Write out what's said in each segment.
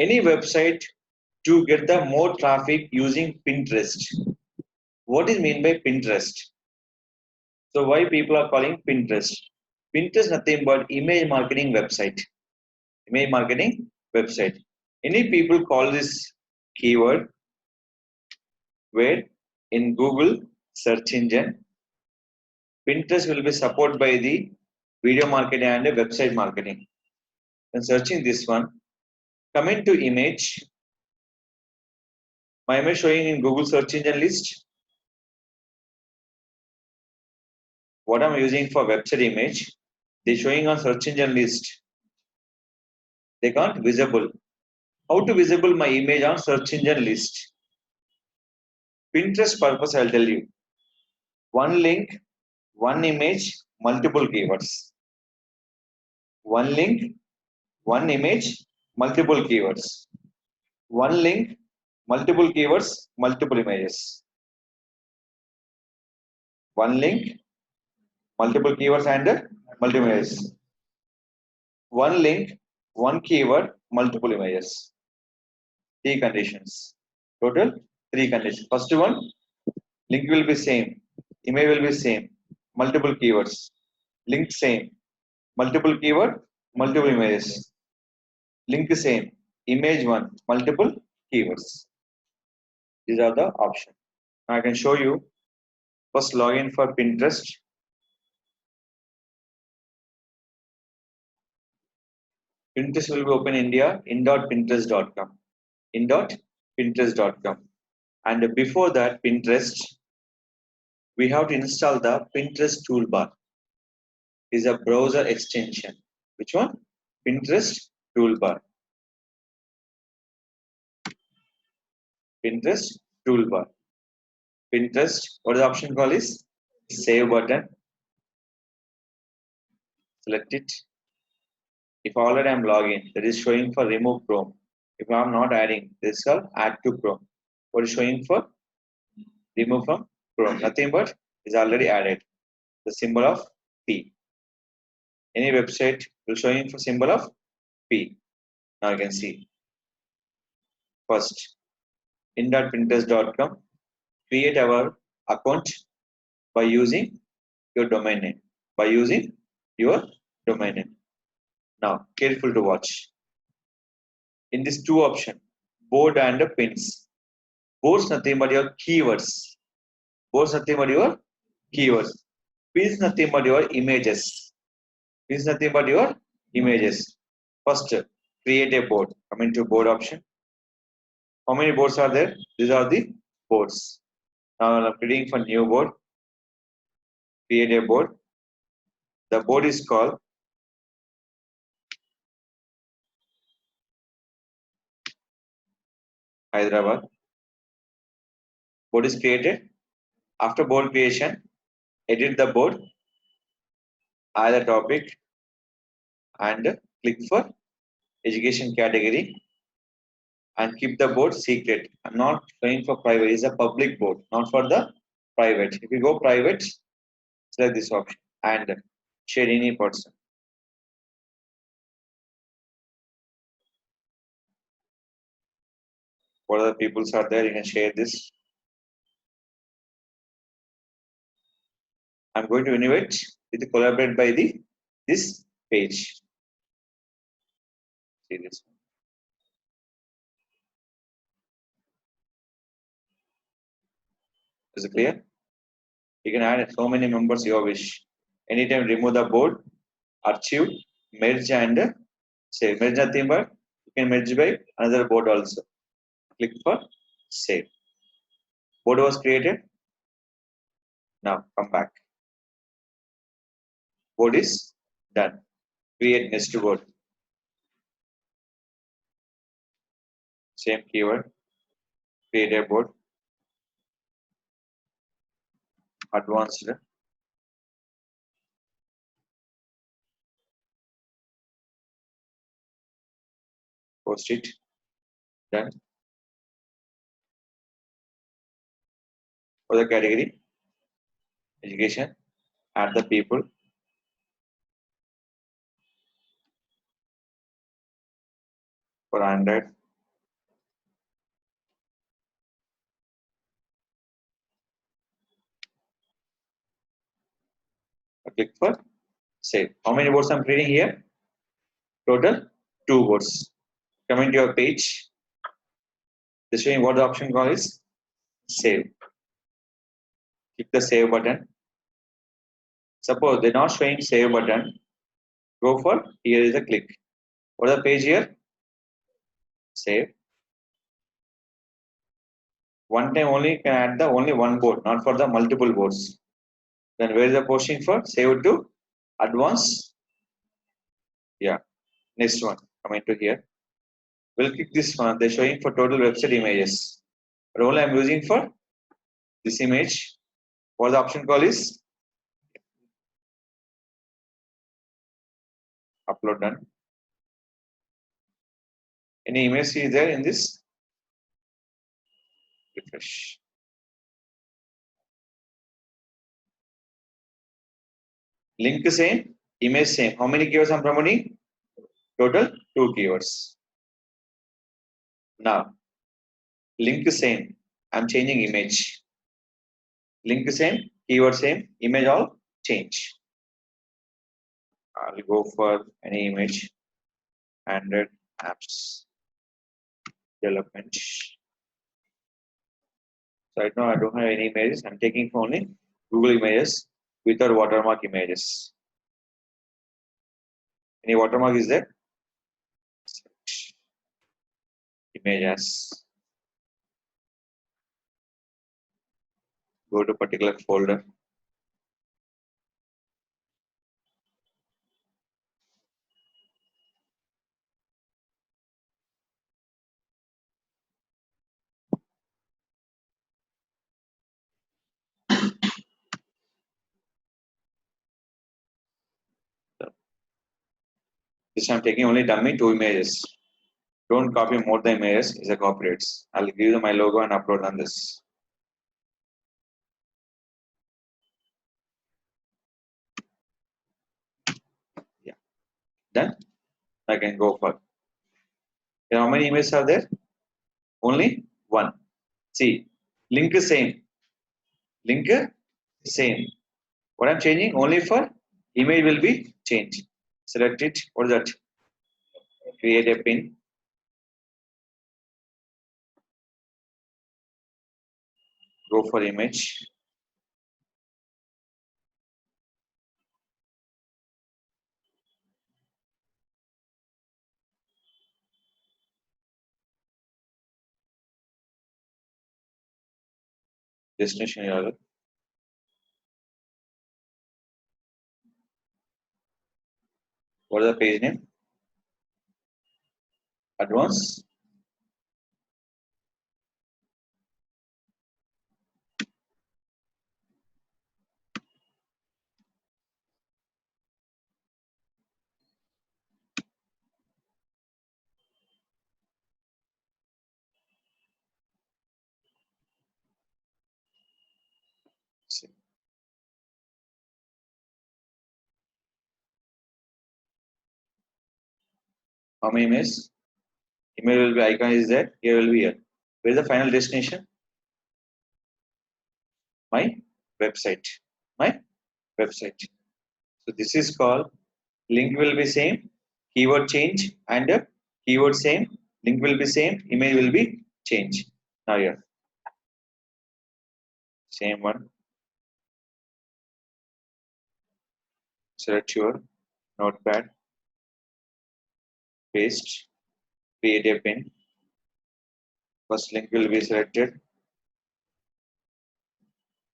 Any website to get the more traffic using Pinterest. What is mean by Pinterest? So why people are calling Pinterest? Pinterest nothing but image marketing website. Image marketing website. Any people call this keyword where in Google search engine, Pinterest will be supported by the video marketing and website marketing. When searching this one, coming to image, my image showing in Google search engine list. What I'm using for website image, they're showing on search engine list. They can't visible. How to visible my image on search engine list? Pinterest purpose, I'll tell you. One link, one image, multiple keywords. One link, one image, multiple keywords. One link, multiple keywords, multiple images. One link, multiple keywords and multiple images. One link, one keyword, multiple images. Three conditions. Total three conditions. First one, link will be same, image will be same, multiple keywords. Link same, multiple keyword, multiple images. Link same, image one, multiple keywords. These are the options. Now I can show you. First login for Pinterest. Pinterest will be open India in.pinterest.com. In.pinterest.com. And before that, Pinterest, we have to install the Pinterest toolbar. Is a browser extension. Which one? Pinterest toolbar. Pinterest toolbar. Pinterest, what is the option called is save button. Select it. If already I am logged, that is showing for remove Chrome. If I am not adding, this is called add to Chrome. What is showing for remove from Chrome? Nothing but is already added. The symbol of P. Any website will showing for symbol of P. Now you can see. First, in.pinterest.com, create our account by using your domain name. By using your domain name. Now, careful to watch. In this two option, board and pins. Boards nothing but your keywords. Boards nothing but your keywords. Pins nothing but your images. Pins nothing but your images. First, create a board. Come into board option. How many boards are there? These are the boards. Now I'm creating for new board. Create a board. The board is called Hyderabad. Board is created. After board creation, edit the board, add the topic, and click for education category and keep the board secret. I'm not going for private. It's a public board, not for the private. If you go private, select this option and share any person. What other peoples are there? You can share this. I'm going to invite with collaborate by this page. See this. Is it clear? You can add so many members you wish. Anytime remove the board, archive, merge and save. Merge nothing but you can merge by another board also. Click for save. Board was created. Now come back. Board is done. Create next board. Same keyword. Create a board. Advanced. Post it. Done. For the category, education. Add the people. For Android, Click for save. How many words I'm creating here? Total 2 words. Coming to your page, this showing what the option call is save. Click the save button. Suppose they're not showing save button, go for here is a click. What is the page here? Save. One time only can add the only one board, not for the multiple boards. Then where is the posting for? Save to advanced. Yeah. Next one. Coming to here. We'll click this one. They're showing for total website images. But only I'm using for this image. What the option call is? Upload done. Any image is there in this? Refresh. Link same, image same. How many keywords I'm promoting? Total 2 keywords. Now, link same. I'm changing image. Link same, keyword same, image all change. I'll go for any image. Android apps development. So right now I don't have any images. I'm taking only Google images without watermark images. Any watermark is there? Images. Go to particular folder. This I'm taking only dummy 2 images. Don't copy more than images is a copyrights. I'll give you my logo and upload on this. Yeah. Then I can go for. How many images are there? Only one. See, link is same. Link same. What I'm changing only for image will be changed. Select it. What is that? Create a pin. Go for image. Destination URL. What is the page name? Advanced. How many images? Image will be icon is there. Here will be here. Where is the final destination? My website. My website. So this is called link will be same, keyword change, and keyword same, link will be same, image will be change. Now here, same one. Select your notepad, paste, create a pin. First link will be selected.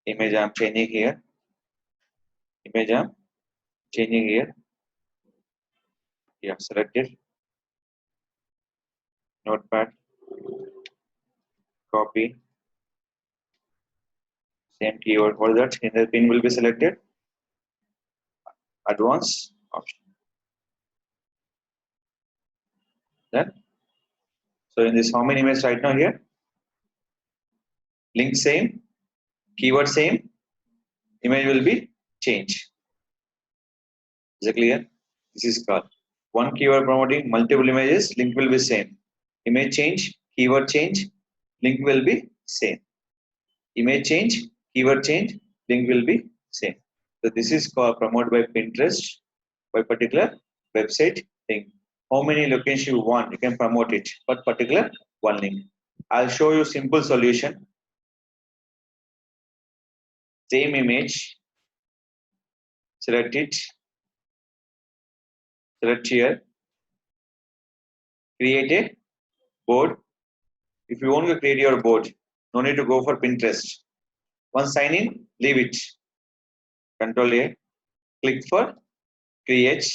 Image I'm changing here. Image I'm changing here. Yeah, selected. Notepad, copy, same keyword. What is that? In the pin will be selected. Advanced option. Then, so in this, how many images right now here? Link same, keyword same, image will be changed. Is it clear? This is called one keyword promoting multiple images, link will be same. Image change, keyword change, link will be same. Image change, keyword change, link will be same. So this is called promoted by Pinterest by particular website thing. How many locations you want, you can promote it, but particular one link. I'll show you simple solution. Same image, select it, select here, create a board. If you want to create your board, no need to go for Pinterest. Once sign in, leave it. Control A, click for create.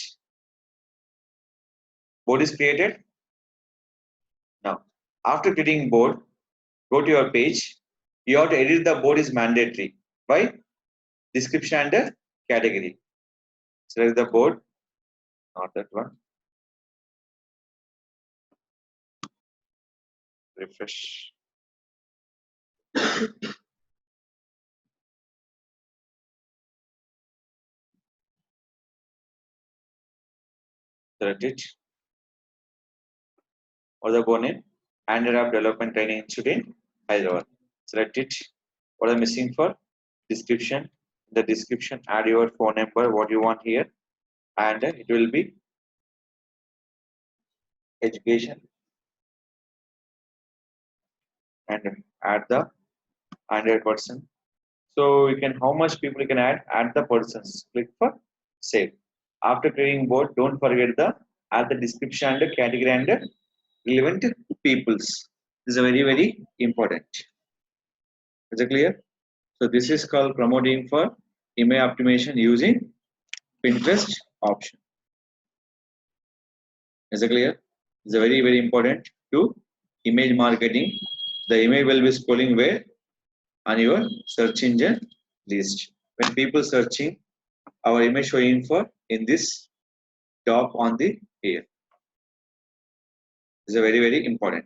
Board is created. Now, after creating board, go to your page. You have to edit the board is mandatory. Why? Description and category. Select the board, not that one. Refresh. Select it. Or the board name, Android App Development Training Institute in Hyderabad. Select it. What are missing for? Description. The description, add your phone number, what you want here, and it will be education, and add the 100%. So you can, how much people you can add the persons. Click for save. After creating board, don't forget the add the description and the category and the relevant peoples. This is very important. Is it clear? So this is called promoting for email optimization using Pinterest option. Is it clear? It's very important to image marketing. The image will be scrolling where on your search engine list. When people searching, our image showing for in this top on the here. It's a very important.